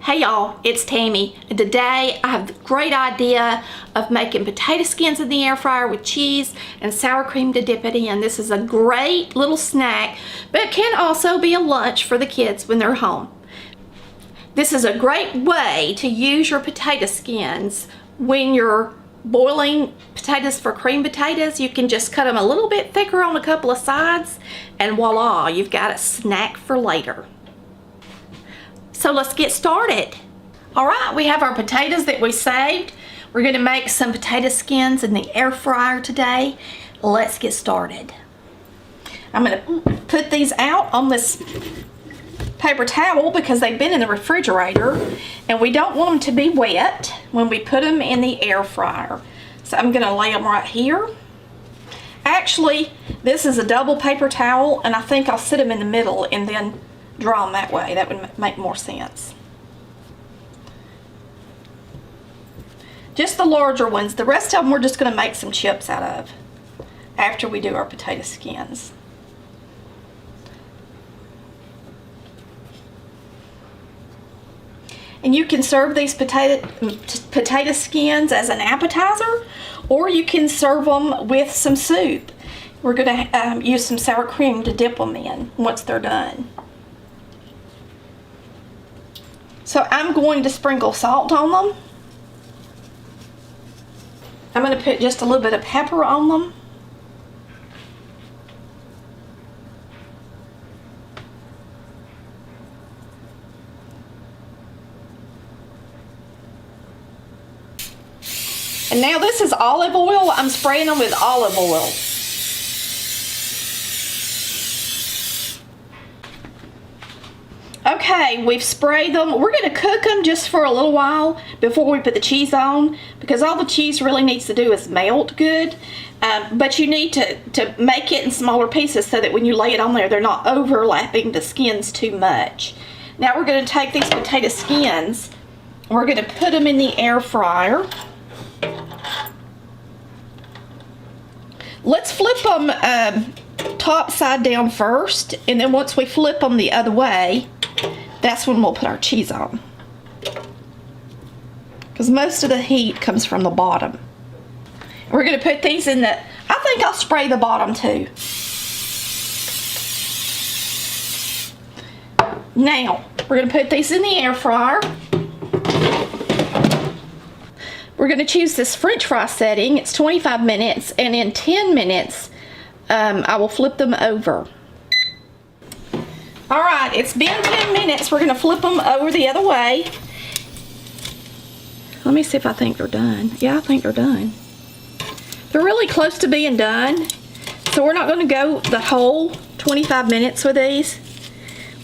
Hey y'all, it's Tammy, and today I have the great idea of making potato skins in the air fryer with cheese and sour cream to dip it in. This is a great little snack, but it can also be a lunch for the kids when they're home. This is a great way to use your potato skins when you're boiling potatoes for cream potatoes. You can just cut them a little bit thicker on a couple of sides, and voila, you've got a snack for later. So let's get started. All right, we have our potatoes that we saved. We're gonna make some potato skins in the air fryer today. Let's get started. I'm gonna put these out on this paper towel because they've been in the refrigerator and we don't want them to be wet when we put them in the air fryer. So I'm gonna lay them right here. Actually, this is a double paper towel and I think I'll sit them in the middle and then draw them that way. That would make more sense. Just the larger ones. The rest of them we're just going to make some chips out of after we do our potato skins. And you can serve these potato skins as an appetizer, or you can serve them with some soup. We're going to use some sour cream to dip them in once they're done. So I'm going to sprinkle salt on them. I'm going to put just a little bit of pepper on them. And now this is olive oil. I'm spraying them with olive oil. Okay, we've sprayed them. We're going to cook them just for a little while before we put the cheese on, because all the cheese really needs to do is melt good. But you need to make it in smaller pieces so that when you lay it on there, they're not overlapping the skins too much. Now we're going to take these potato skins, we're going to put them in the air fryer. Let's flip them top side down first, and then once we flip them the other way, that's when we'll put our cheese on, because most of the heat comes from the bottom. We're going to put these in the, I think I'll spray the bottom too. Now we're going to put these in the air fryer. We're going to choose this French fry setting. It's 25 minutes, and in 10 minutes I will flip them over. All right, it's been 10 minutes. We're gonna flip them over the other way. Let me see if I think they're done. Yeah, I think they're done. They're really close to being done. So we're not gonna go the whole 25 minutes with these.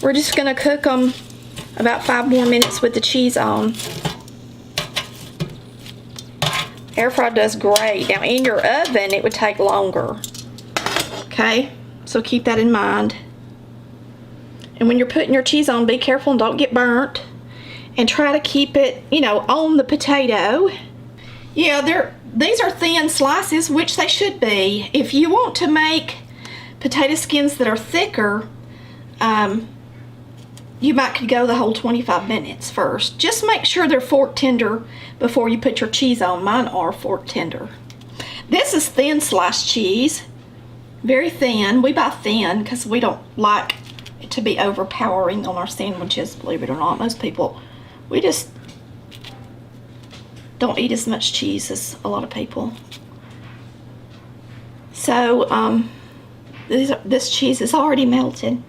We're just gonna cook them about 5 more minutes with the cheese on. Air fry does great. Now in your oven, it would take longer. Okay, so keep that in mind. And when you're putting your cheese on, be careful and don't get burnt. And try to keep it, you know, on the potato. Yeah, these are thin slices, which they should be. If you want to make potato skins that are thicker, you might could go the whole 25 minutes first. Just make sure they're fork tender before you put your cheese on. Mine are fork tender. This is thin sliced cheese. Very thin. We buy thin because we don't like to be overpowering on our sandwiches, believe it or not. Most people, we just don't eat as much cheese as a lot of people. So this cheese is already melted,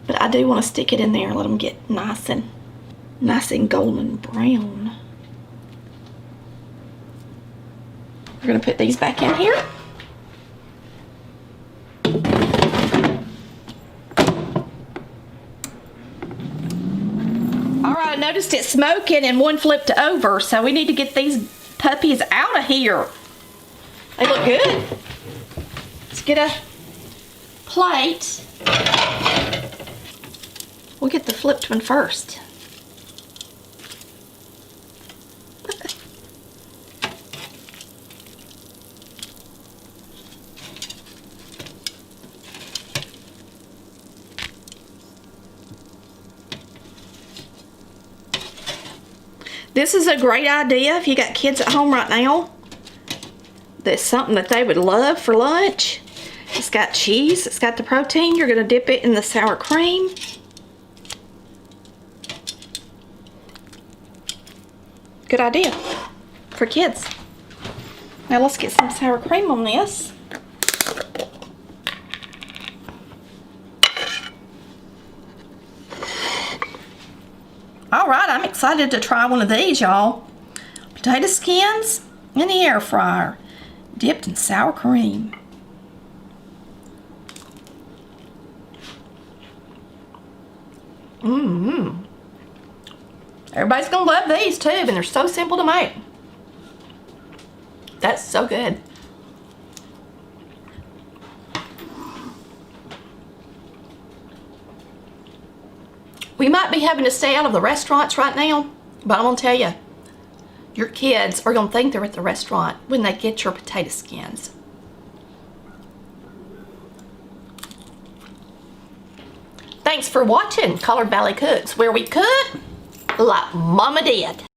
but I do want to stick it in there and let them get nice and golden brown. We're going to put these back in here. I noticed it smoking and one flipped over, so we need to get these puppies out of here. They look good. Let's get a plate. We'll get the flipped one first. This is a great idea if you got kids at home right now. That's something that they would love for lunch. It's got cheese, it's got the protein. You're gonna dip it in the sour cream. Good idea for kids. Now let's get some sour cream on this. All right, I'm excited to try one of these, y'all. Potato skins in the air fryer, dipped in sour cream. Mmm. Everybody's gonna love these too, and they're so simple to make. That's so good. We might be having to stay out of the restaurants right now, but I'm gonna tell you, your kids are gonna think they're at the restaurant when they get your potato skins. Thanks for watching Collard Valley Cooks, where we cook like Mama did.